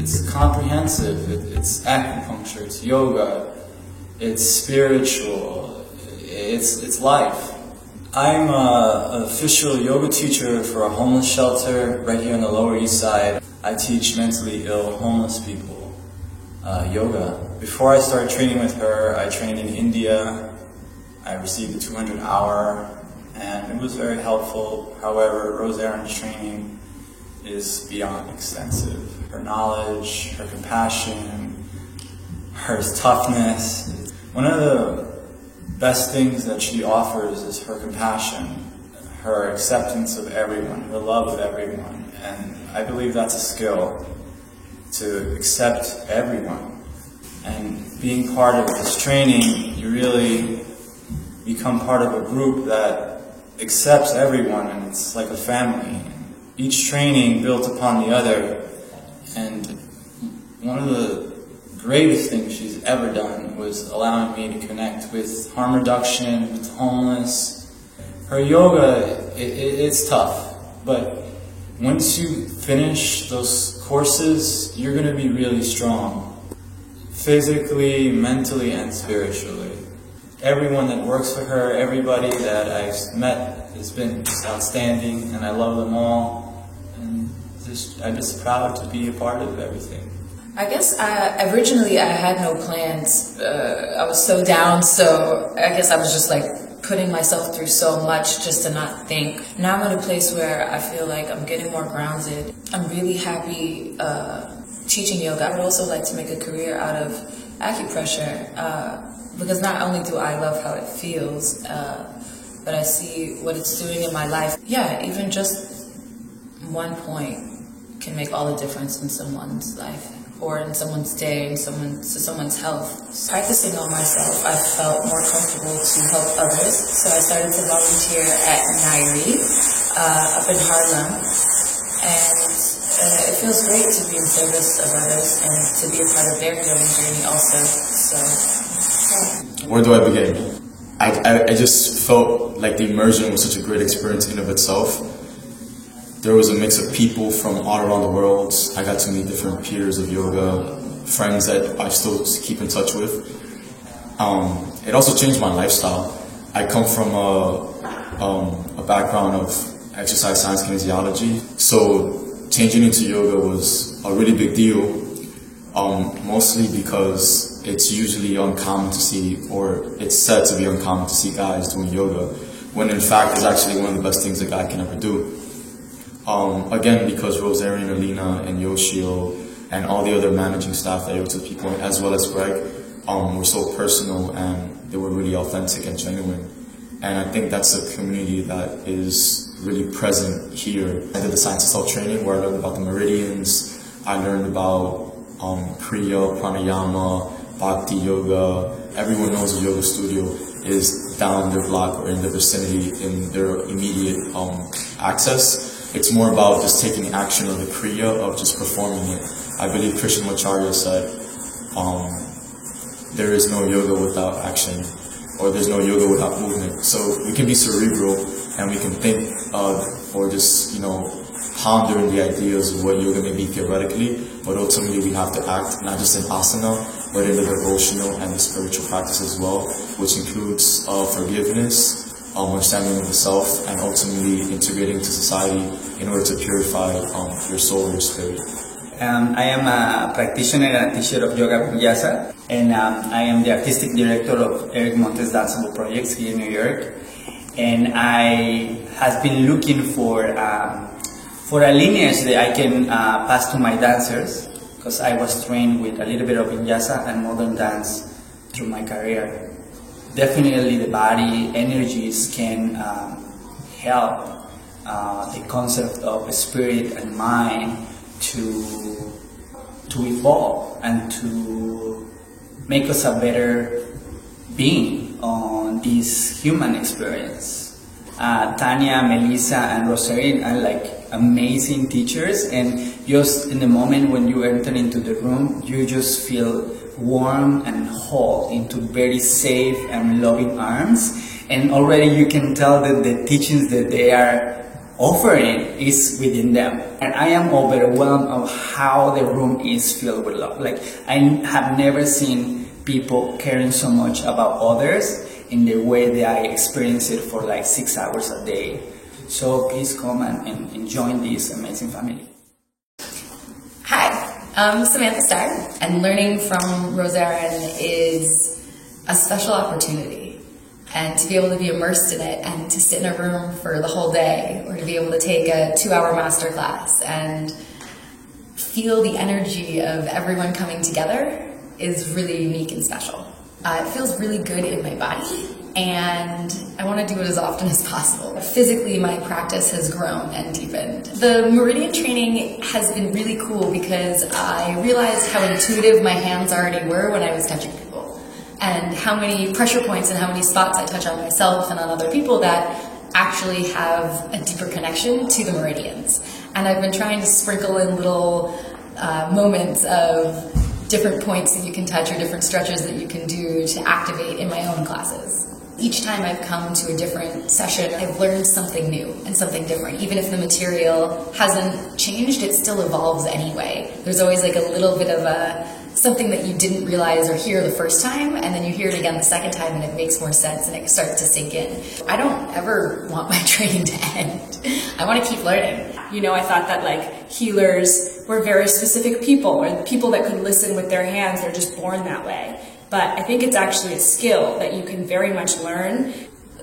it's comprehensive. It's acupuncture, it's yoga, it's spiritual, it's life. I'm an official yoga teacher for a homeless shelter right here on the Lower East Side. I teach mentally ill homeless people yoga. Before I started training with her, I trained in India. I received a 200-hour, and it was very helpful. However, Rose Erin's training is beyond extensive. Her knowledge, her compassion, her toughness. One of the best things that she offers is her compassion, her acceptance of everyone, her love of everyone. And I believe that's a skill, to accept everyone. And being part of this training, you really become part of a group that accepts everyone, and it's like a family. Each training built upon the other, and one of the greatest things she's ever done was allowing me to connect with harm reduction, with homeless. Her yoga, it's tough, but once you finish those courses, you're going to be really strong, physically, mentally, and spiritually. Everyone that works for her, everybody that I've met has been outstanding, and I love them all. And I'm just proud to be a part of everything. I guess originally I had no plans. I was so down, so I guess I was just like putting myself through so much just to not think. Now I'm in a place where I feel like I'm getting more grounded. I'm really happy teaching yoga. I would also like to make a career out of acupressure because not only do I love how it feels, but I see what it's doing in my life. Yeah, even just 1 point can make all the difference in someone's life, or in someone's day, in someone's health. Practicing on myself, I felt more comfortable to help others, so I started to volunteer at Nairi up in Harlem, and it feels great to be in service of others and to be a part of their healing journey also. So, yeah. Where do I begin? I just felt like the immersion was such a great experience in of itself. There was a mix of people from all around the world. I got to meet different peers of yoga, friends that I still keep in touch with. It also changed my lifestyle. I come from a background of exercise science kinesiology, so changing into yoga was a really big deal, mostly because it's usually uncommon to see, or it's said to be uncommon to see guys doing yoga, when in fact it's actually one of the best things a guy can ever do. Again, because Rose Erin, Alina, and Yoshio, and all the other managing staff that I to people, as well as Greg, were so personal and they were really authentic and genuine. And I think that's a community that is really present here. I did the Science of Self training where I learned about the meridians, I learned about Kriya, Pranayama, Bhakti Yoga. Everyone knows a yoga studio is down their block or in their vicinity in their immediate access. It's more about just taking action of the Kriya, of just performing it. I believe Krishnamacharya said, there is no yoga without action, or there's no yoga without movement. So we can be cerebral and we can think or just, ponder in the ideas of what yoga may be theoretically, but ultimately we have to act, not just in asana, but in the devotional and the spiritual practice as well, which includes forgiveness, understanding of the self, and ultimately integrating to society in order to purify your soul, your spirit. I am a practitioner and a teacher of Yoga Vinyasa, and I am the artistic director of Eric Montes Danceable Projects here in New York. And I have been looking for a lineage that I can pass to my dancers, because I was trained with a little bit of Vinyasa and modern dance through my career. Definitely the body energies can help the concept of spirit and mind to evolve and to make us a better being on this human experience. Tanya, Melissa, and Rose Erin are like amazing teachers, and just in the moment when you enter into the room, you just feel warm and whole into very safe and loving arms, and already you can tell that the teachings that they are offering is within them. And I am overwhelmed of how the room is filled with love. Like, I have never seen people caring so much about others in the way that I experience it for like 6 hours a day. So please come and join this amazing family. Hi, I'm Samantha Starr, and learning from Rose Aaron is a special opportunity. And to be able to be immersed in it and to sit in a room for the whole day, or to be able to take a 2-hour masterclass and feel the energy of everyone coming together is really unique and special. It feels really good in my body, and I want to do it as often as possible. Physically, my practice has grown and deepened. The Meridian training has been really cool because I realized how intuitive my hands already were when I was touching people, and how many pressure points and how many spots I touch on myself and on other people that actually have a deeper connection to the meridians. And I've been trying to sprinkle in little moments of different points that you can touch or different stretches that you can do to activate in my own classes. Each time I've come to a different session, I've learned something new and something different. Even if the material hasn't changed, it still evolves anyway. There's always like a little bit of something that you didn't realize or hear the first time, and then you hear it again the second time and it makes more sense and it starts to sink in. I don't ever want my training to end. I want to keep learning. You know, I thought that like healers were very specific people, or the people that could listen with their hands, they're just born that way. But I think it's actually a skill that you can very much learn.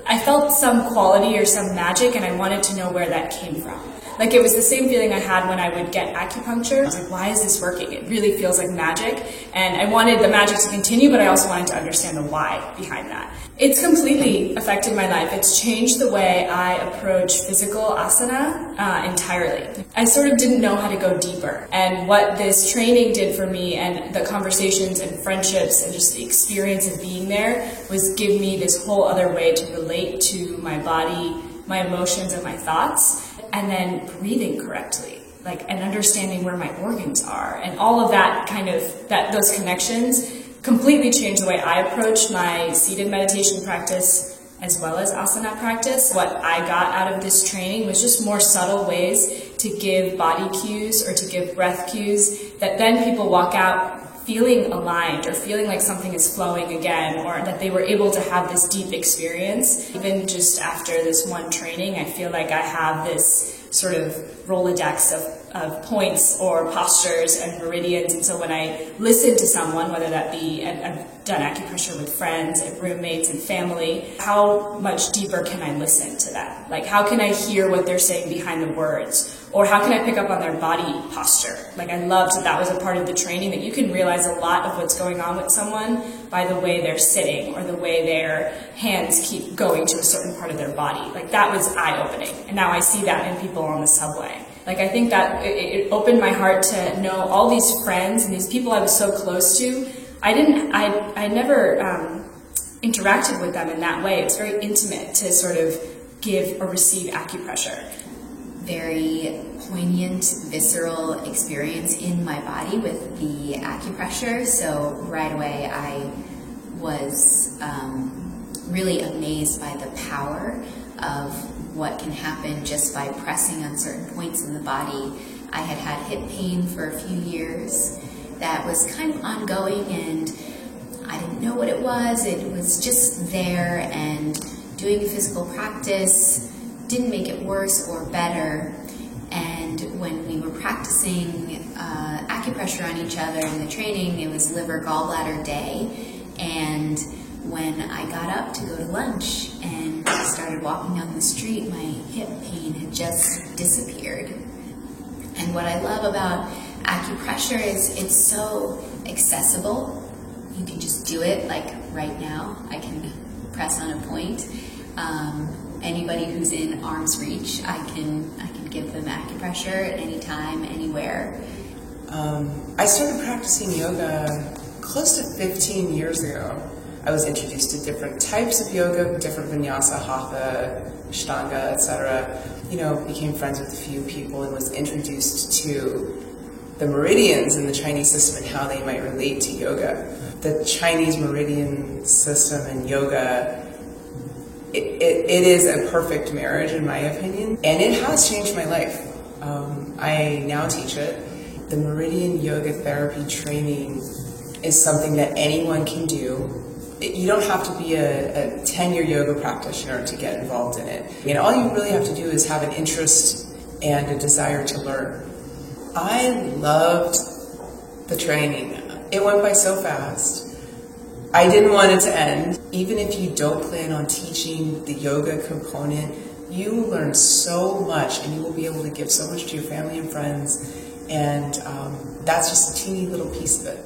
I felt some quality or some magic, and I wanted to know where that came from. Like, it was the same feeling I had when I would get acupuncture. I was like, why is this working? It really feels like magic. And I wanted the magic to continue, but I also wanted to understand the why behind that. It's completely affected my life. It's changed the way I approach physical asana entirely. I sort of didn't know how to go deeper. And what this training did for me, and the conversations and friendships and just the experience of being there, was give me this whole other way to relate to my body, my emotions, and my thoughts. And then breathing correctly, like, and understanding where my organs are, and all of that kind of, those connections completely changed the way I approach my seated meditation practice as well as asana practice. What I got out of this training was just more subtle ways to give body cues or to give breath cues that then people walk out feeling aligned, or feeling like something is flowing again, or that they were able to have this deep experience. Even just after this one training, I feel like I have this sort of Rolodex of points or postures and meridians. And so when I listen to someone, whether that be, I've done acupressure with friends and roommates and family, how much deeper can I listen to that? Like, how can I hear what they're saying behind the words? Or how can I pick up on their body posture? Like, I loved that was a part of the training, that you can realize a lot of what's going on with someone by the way they're sitting, or the way their hands keep going to a certain part of their body. Like, that was eye-opening. And now I see that in people on the subway. Like, I think that it opened my heart to know all these friends and these people I was so close to. I never interacted with them in that way. It's very intimate to sort of give or receive acupressure. Very poignant, visceral experience in my body with the acupressure. So right away I was really amazed by the power of what can happen just by pressing on certain points in the body. I had had hip pain for a few years that was kind of ongoing, and I didn't know what it was. It was just there, and doing physical practice didn't make it worse or better. And when we were practicing acupressure on each other in the training, it was liver gallbladder day, and when I got up to go to lunch and started walking down the street, my hip pain had just disappeared. And what I love about acupressure is it's so accessible. You can just do it, like right now. I can press on a point. Anybody who's in arm's reach, I can give them acupressure at any time, anywhere. I started practicing yoga close to 15 years ago. I was introduced to different types of yoga, different vinyasa, hatha, ashtanga, etc. You know, became friends with a few people and was introduced to the meridians in the Chinese system and how they might relate to yoga. The Chinese meridian system and yoga it is a perfect marriage in my opinion, and it has changed my life. I now teach it. The Meridian Yoga Therapy training is something that anyone can do. You don't have to be a 10-year yoga practitioner to get involved in it. And all you really have to do is have an interest and a desire to learn. I loved the training. It went by so fast. I didn't want it to end. Even if you don't plan on teaching the yoga component, you will learn so much and you will be able to give so much to your family and friends. And that's just a teeny little piece of it.